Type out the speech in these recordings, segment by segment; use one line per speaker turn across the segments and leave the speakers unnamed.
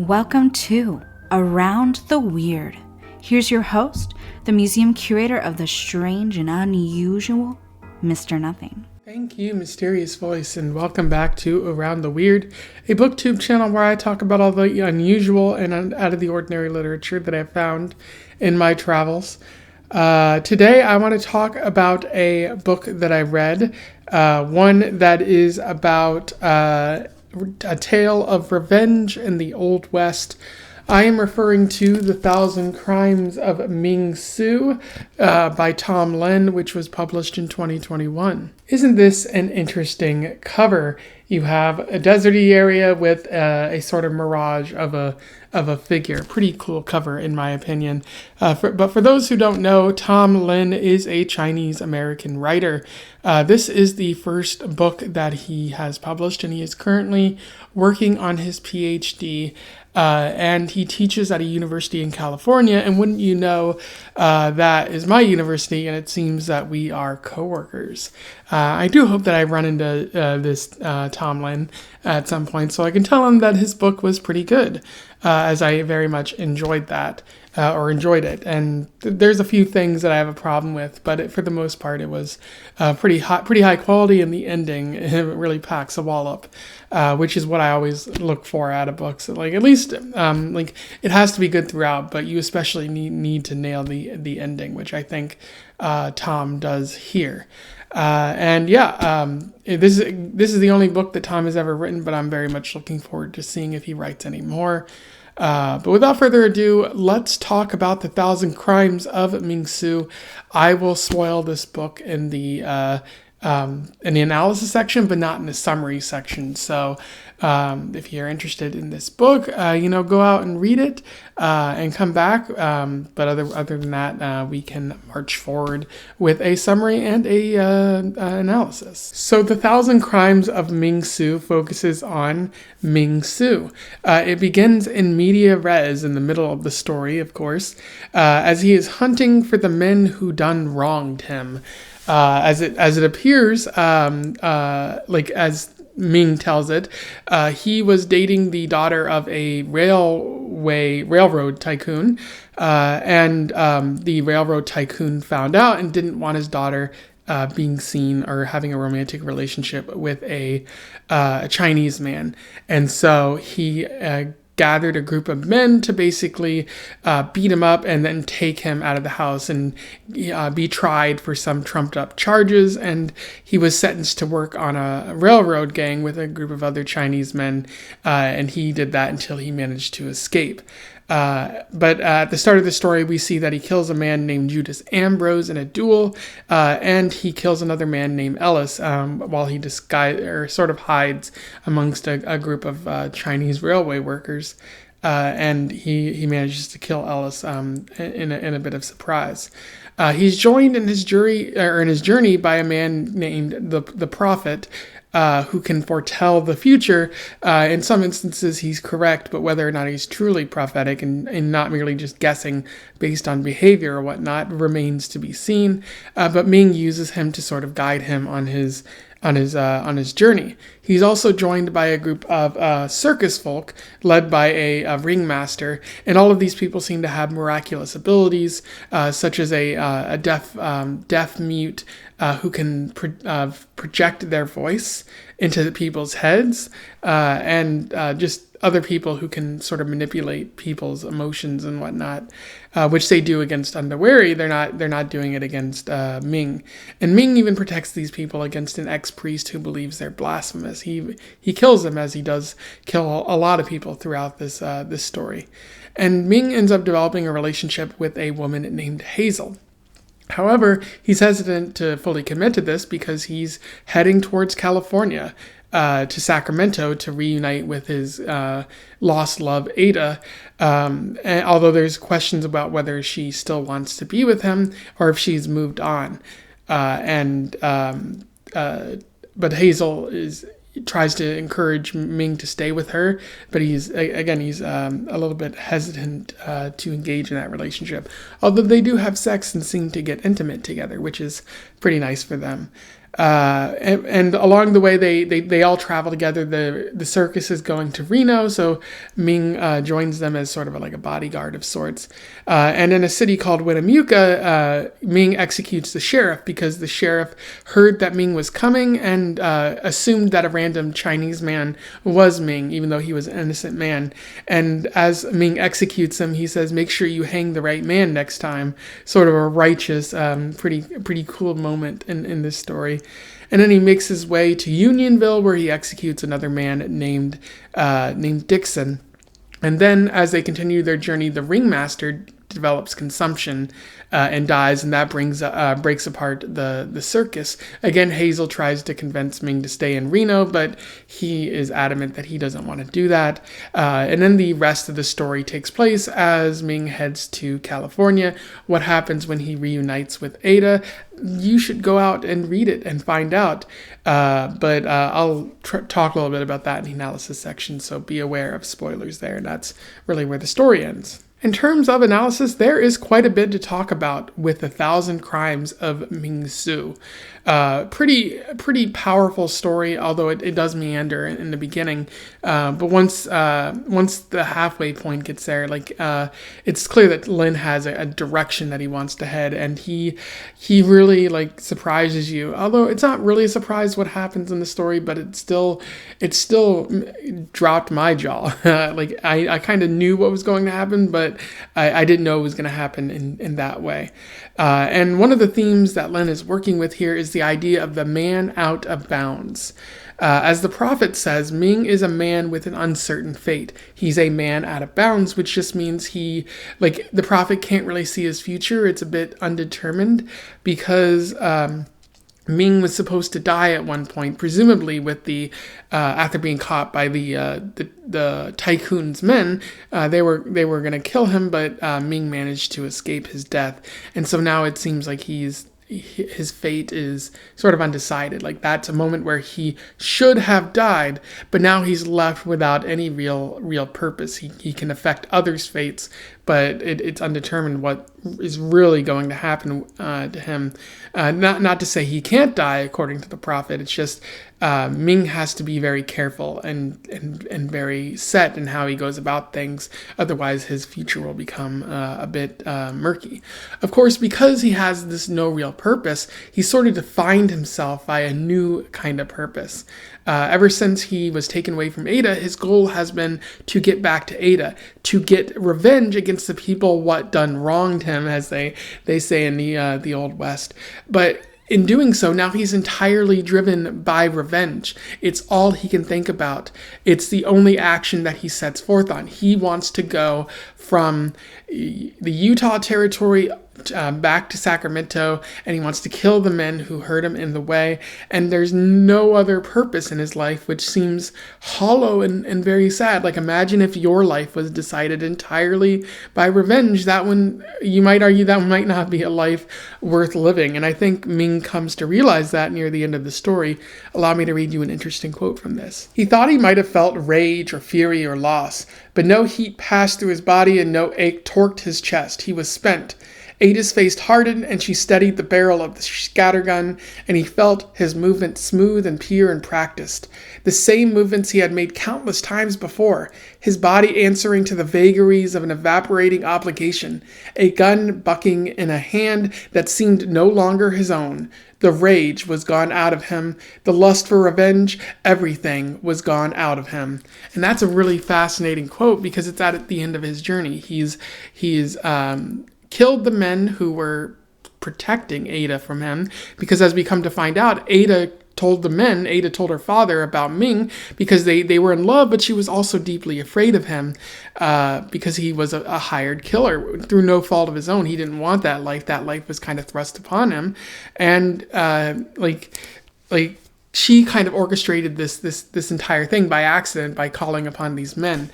Welcome to Around the Weird. Here's your host, the museum curator of the strange and unusual, Mr. Nothing.
Thank you, Mysterious Voice, and welcome back to Around the Weird, a booktube channel where I talk about all the unusual and out of the ordinary literature that I've found in my travels. Today I want to talk about a book that I read, one that is about a tale of revenge in the Old West. I am referring to The Thousand Crimes of Ming Tsu by Tom Lin, which was published in 2021. Isn't this an interesting cover? You have a deserty area with a sort of mirage of a figure. Pretty cool cover, in my opinion. But for those who don't know, Tom Lin is a Chinese-American writer. This is the first book that he has published, and he is currently working on his PhD. And he teaches at a university in California, and wouldn't you know, that is my university, and it seems that we are co-workers. I do hope that I run into this Tom Lin at some point, so I can tell him that his book was pretty good, as I very much enjoyed that, or enjoyed it. And there's a few things that I have a problem with, but for the most part, it was pretty high quality, and the ending it really packs a wallop, which is what I always look for out of books. Like at least, like it has to be good throughout, but you especially need to nail the ending, which I think Tom does here. This is the only book that Tom has ever written, but I'm very much looking forward to seeing if he writes any more. But without further ado, let's talk about The Thousand Crimes of Ming Tsu. I will spoil this book in the analysis section, but not in the summary section. So if you're interested in this book, go out and read it and come back. But other than that, we can march forward with a summary and a analysis. So The Thousand Crimes of Ming Tsu focuses on Ming Tsu. It begins in media res in the middle of the story, of course, as he is hunting for the men who done wronged him. As it appears, as Ming tells it, he was dating the daughter of a railroad tycoon, and the railroad tycoon found out and didn't want his daughter being seen or having a romantic relationship with a Chinese man, and so he gathered a group of men to basically beat him up and then take him out of the house and be tried for some trumped up charges. And he was sentenced to work on a railroad gang with a group of other Chinese men. And he did that until he managed to escape. But at the start of the story, we see that he kills a man named Judas Ambrose in a duel, and he kills another man named Ellis while he hides amongst a group of Chinese railway workers, and he manages to kill Ellis in a bit of surprise. He's joined in his journey by a man named the Prophet, who can foretell the future. In some instances, he's correct, but whether or not he's truly prophetic and not merely just guessing based on behavior or whatnot remains to be seen. But Ming uses him to sort of guide him on his journey. He's also joined by a group of circus folk led by a ringmaster, and all of these people seem to have miraculous abilities, such as a deaf mute who can project their voice into the people's heads, and just other people who can sort of manipulate people's emotions and whatnot, which they do against Underweary. They're not doing it against Ming. And Ming even protects these people against an ex-priest who believes they're blasphemous. He kills them, as he does kill a lot of people throughout this story. And Ming ends up developing a relationship with a woman named Hazel. However, he's hesitant to fully commit to this because he's heading towards California, to Sacramento to reunite with his lost love, Ada. And although there's questions about whether she still wants to be with him or if she's moved on. But Hazel tries to encourage Ming to stay with her, but he's a little bit hesitant to engage in that relationship. Although they do have sex and seem to get intimate together, which is pretty nice for them. And along the way, they all travel together. The circus is going to Reno, so Ming joins them as sort of like a bodyguard of sorts. And in a city called Winnemucca, Ming executes the sheriff because the sheriff heard that Ming was coming and assumed that a random Chinese man was Ming, even though he was an innocent man. And as Ming executes him, he says, "Make sure you hang the right man next time." Sort of a righteous, pretty cool moment in this story. And then he makes his way to Unionville, where he executes another man named Dixon. And then, as they continue their journey, the ringmaster develops consumption and dies, and that breaks apart the circus. Again, Hazel tries to convince Ming to stay in Reno, but he is adamant that he doesn't want to do that. And then the rest of the story takes place as Ming heads to California. What happens when he reunites with Ada? You should go out and read it and find out. But I'll talk a little bit about that in the analysis section, so be aware of spoilers there. That's really where the story ends. In terms of analysis, there is quite a bit to talk about with 1,000 Crimes of Ming Tsu. Pretty powerful story, although it does meander in the beginning. But once the halfway point gets there, it's clear that Lin has a direction that he wants to head, and he really surprises you. Although it's not really a surprise what happens in the story, but it still dropped my jaw. I kind of knew what was going to happen, but I didn't know it was going to happen in that way. And one of the themes that Lin is working with here is the idea of the man out of bounds. As the prophet says, Ming is a man with an uncertain fate. He's a man out of bounds, which just means the prophet can't really see his future. It's a bit undetermined because Ming was supposed to die at one point, presumably with after being caught by the tycoon's men. They were going to kill him, but Ming managed to escape his death, and so now it seems like his fate is sort of undecided. That's a moment where he should have died, but now he's left without any real purpose. He can affect others' fates, but it's undetermined what is really going to happen to him. Not to say he can't die, according to the prophet. It's just Ming has to be very careful and very set in how he goes about things. Otherwise, his future will become a bit murky. Of course, because he has this no real purpose, he's sort of defined himself by a new kind of purpose. Ever since he was taken away from Ada, his goal has been to get back to Ada, to get revenge against the people what done wronged him, as they say in the Old West. But in doing so, now he's entirely driven by revenge. It's all he can think about. It's the only action that he sets forth on. He wants to go from the Utah territory back to Sacramento, and he wants to kill the men who hurt him in the way, and there's no other purpose in his life, which seems hollow and very sad. Imagine if your life was decided entirely by revenge. That one, you might argue, that might not be a life worth living, and I think Ming comes to realize that near the end of the story. Allow me to read you an interesting quote from this. He thought he might have felt rage or fury or loss, but no heat passed through his body and no ache torqued his chest. He was spent. Ada's face hardened, and she steadied the barrel of the scattergun, and he felt his movement smooth and pure and practiced. The same movements he had made countless times before, his body answering to the vagaries of an evaporating obligation, a gun bucking in a hand that seemed no longer his own. The rage was gone out of him. The lust for revenge, everything was gone out of him. And that's a really fascinating quote because it's at the end of his journey. He's killed the men who were protecting Ada from him, because as we come to find out, Ada told her father about Ming because they were in love, but she was also deeply afraid of him because he was a hired killer through no fault of his own. He didn't want that life. That life was kind of thrust upon him, and she kind of orchestrated this entire thing by accident by calling upon these men,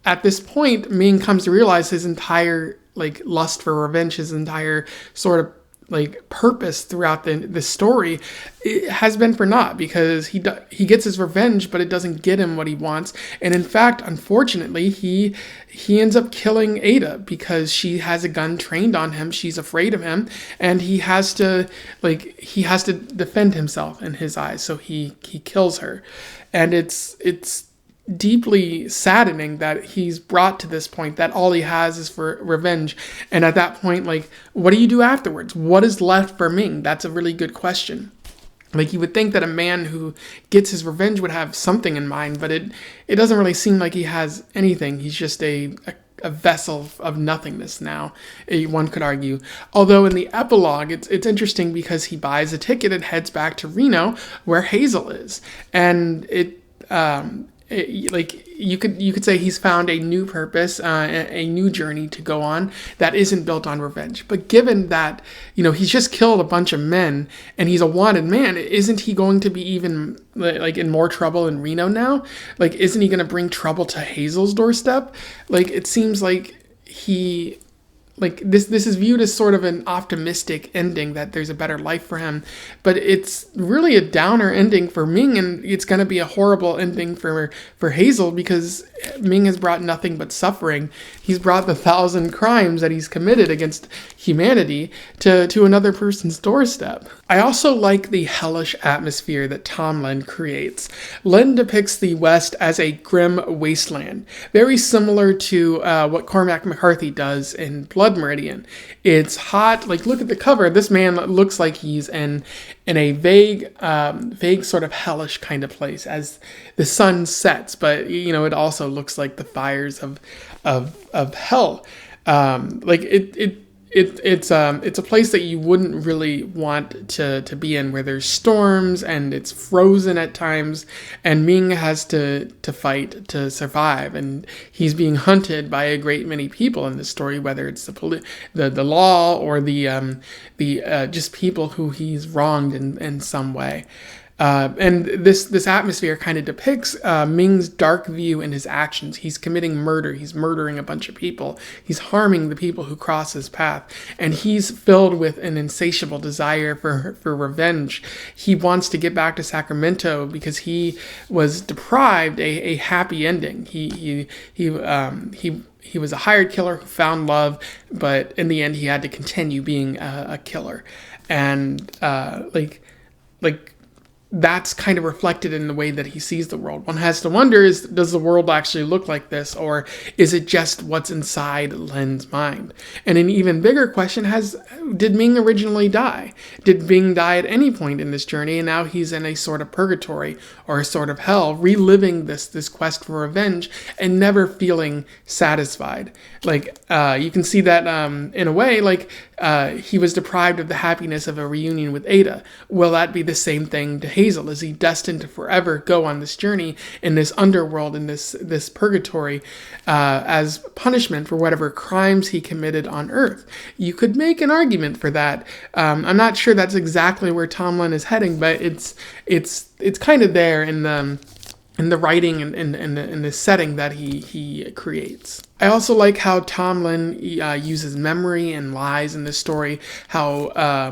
at this point, Ming comes to realize his entire lust for revenge, his entire sort of like purpose throughout the story, it has been for naught, because he gets his revenge, but it doesn't get him what he wants. And in fact, unfortunately, he ends up killing Ada because she has a gun trained on him. She's afraid of him, and he has to defend himself in his eyes. So he kills her, and it's deeply saddening that he's brought to this point that all he has is for revenge. And at that point, like, what do you do afterwards? What is left for Ming? That's a really good question. Like, you would think that a man who gets his revenge would have something in mind, but it doesn't really seem like he has anything. He's just a vessel of nothingness now, one could argue. Although in the epilogue, it's interesting because he buys a ticket and heads back to Reno, where Hazel is. And like, you could say he's found a new purpose, a new journey to go on that isn't built on revenge. But given that, he's just killed a bunch of men and he's a wanted man, isn't he going to be even like in more trouble in Reno now? Like, isn't he going to bring trouble to Hazel's doorstep? Like, it seems like this is viewed as sort of an optimistic ending, that there's a better life for him, but it's really a downer ending for Ming, and it's going to be a horrible ending for Hazel, because Ming has brought nothing but suffering. He's brought the 1,000 crimes that he's committed against humanity to another person's doorstep. I also like the hellish atmosphere that Tom Lin creates. Lin depicts the West as a grim wasteland, very similar to what Cormac McCarthy does in Blood Meridian. It's hot. Like, look at the cover. This man looks like he's in a vague sort of hellish kind of place as the sun sets, but it also looks like the fires of hell. It's a place that you wouldn't really want to be in, where there's storms and it's frozen at times, and Ming has to fight to survive, and he's being hunted by a great many people in this story, whether it's the law or the just people who he's wronged in some way. And this atmosphere kind of depicts Ming's dark view in his actions. He's committing murder. He's murdering a bunch of people. He's harming the people who cross his path. And he's filled with an insatiable desire for revenge. He wants to get back to Sacramento because he was deprived a happy ending. He was a hired killer who found love, but in the end he had to continue being a killer. And that's kind of reflected in the way that he sees the world. One has to wonder, does the world actually look like this, or is it just what's inside Lin's mind? And an even bigger question did Ming originally die? Did Ming die at any point in this journey, and now he's in a sort of purgatory or a sort of hell, reliving this quest for revenge and never feeling satisfied? Like, you can see that in a way, like, he was deprived of the happiness of a reunion with Ada. Will that be the same thing to Hazel? Is he destined to forever go on this journey in this underworld, in this purgatory, as punishment for whatever crimes he committed on Earth? You could make an argument for that. I'm not sure that's exactly where Tom Lin is heading, but it's kind of there in the writing and in the setting that he creates. I also like how Tom Lin uses memory and lies in this story, how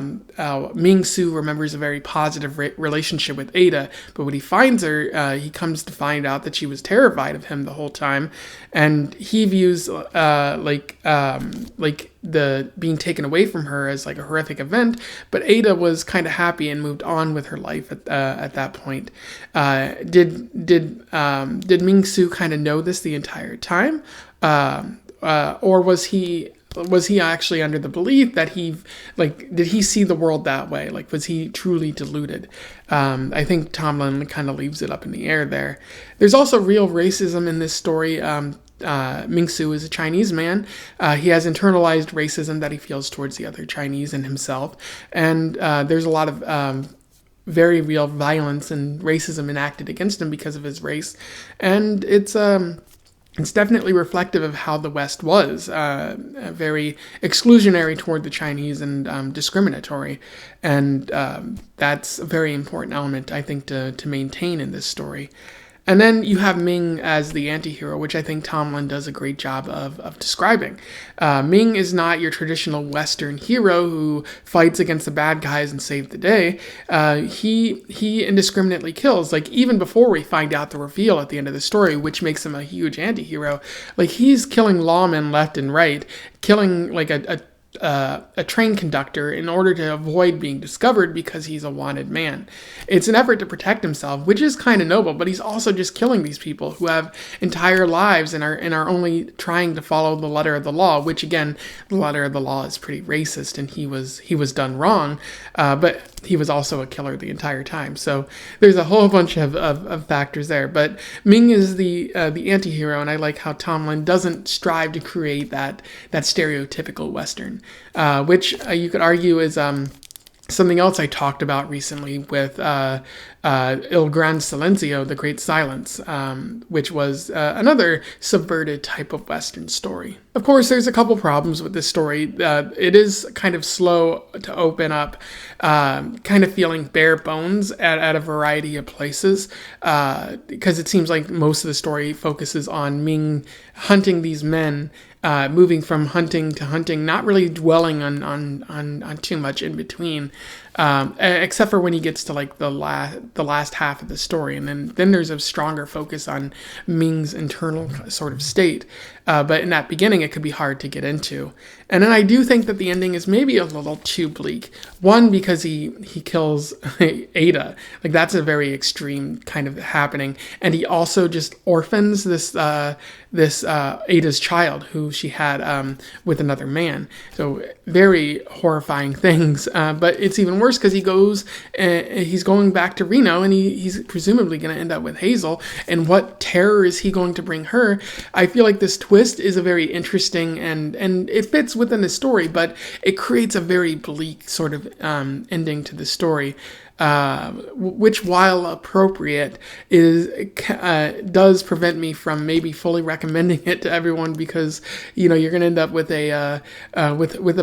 Ming Tsu remembers a very positive relationship with Ada, but when he finds her, he comes to find out that she was terrified of him the whole time, and he views the being taken away from her as like a horrific event, but Ada was kind of happy and moved on with her life at that point. Did Ming Tsu kind of know this the entire time? Or was he actually under the belief that did he see the world that way? Like, was he truly deluded? I think Tom Lin kind of leaves it up in the air there. There's also real racism in this story. Ming Tsu is a Chinese man. He has internalized racism that he feels towards the other Chinese and himself. And there's a lot of very real violence and racism enacted against him because of his race. And it's definitely reflective of how the West was, very exclusionary toward the Chinese and discriminatory. And that's a very important element, I think, to maintain in this story. And then you have Ming as the anti-hero, which I think Tom Lin does a great job of describing. Ming is not your traditional Western hero who fights against the bad guys and saves the day. He indiscriminately kills. Like, even before we find out the reveal at the end of the story, which makes him a huge anti-hero, like, he's killing lawmen left and right, killing like a train conductor in order to avoid being discovered because he's a wanted man. It's an effort to protect himself, which is kind of noble, but he's also just killing these people who have entire lives and are only trying to follow the letter of the law, which, again, the letter of the law is pretty racist, and he was done wrong, but he was also a killer the entire time. So there's a whole bunch of factors there. But Ming is the anti-hero, and I like how Tom Lin doesn't strive to create that stereotypical Western, which you could argue is something else I talked about recently with Il Gran Silencio, The Great Silence, which was another subverted type of Western story. Of course, there's a couple problems with this story. It is kind of slow to open up, kind of feeling bare bones at a variety of places, because it seems like most of the story focuses on Ming hunting these men, moving from hunting to hunting, not really dwelling on too much in between, except for when he gets to like the last half of the story, and then there's a stronger focus on Ming's internal sort of state. But in that beginning, it could be hard to get into. And then I do think that the ending is maybe a little too bleak. One, because he kills Ada. Like, that's a very extreme kind of happening. And he also just orphans this Ada's child, who she had with another man. So very horrifying things. But it's even worse because he's going back to Reno, and he's presumably going to end up with Hazel. And what terror is he going to bring her? I feel like this twist is a very interesting, and it fits within the story, but it creates a very bleak sort of ending to the story, which, while appropriate, does prevent me from maybe fully recommending it to everyone, because you're going to end up with a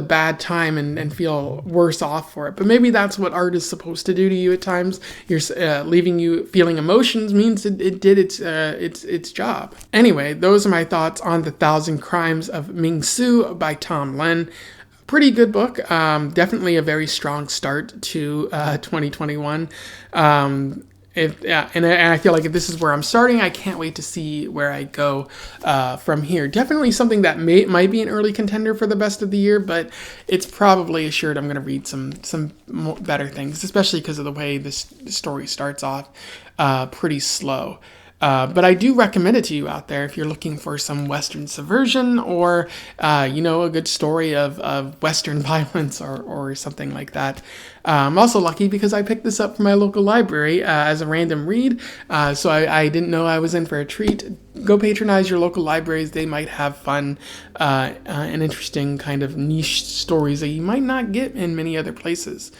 bad time and feel worse off for it. But maybe that's what art is supposed to do to you at times. You're leaving you feeling emotions means it did its job. Anyway, those are my thoughts on The 1,000 Crimes of Ming Tsu by Tom Lin. Pretty good book. Definitely a very strong start to 2021. And I feel like if this is where I'm starting, I can't wait to see where I go from here. Definitely something that might be an early contender for the best of the year, but it's probably assured I'm going to read some better things, especially because of the way this story starts off pretty slow. But I do recommend it to you out there if you're looking for some Western subversion, or, a good story of Western violence or something like that. I'm also lucky because I picked this up from my local library as a random read, so I didn't know I was in for a treat. Go patronize your local libraries. They might have fun and interesting kind of niche stories that you might not get in many other places.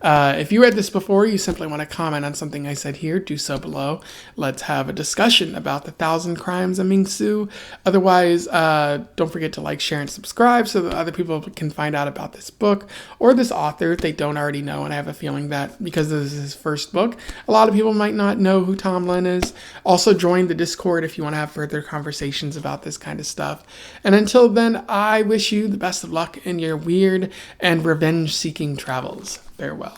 If you read this before, you simply want to comment on something I said here, do so below. Let's have a discussion about The 1,000 Crimes of Ming Tsu. Otherwise, don't forget to like, share, and subscribe so that other people can find out about this book or this author if they don't already know. And I have a feeling that because this is his first book, a lot of people might not know who Tom Lin is. Also, join the Discord if you want to have further conversations about this kind of stuff. And until then, I wish you the best of luck in your weird and revenge-seeking travels. Farewell.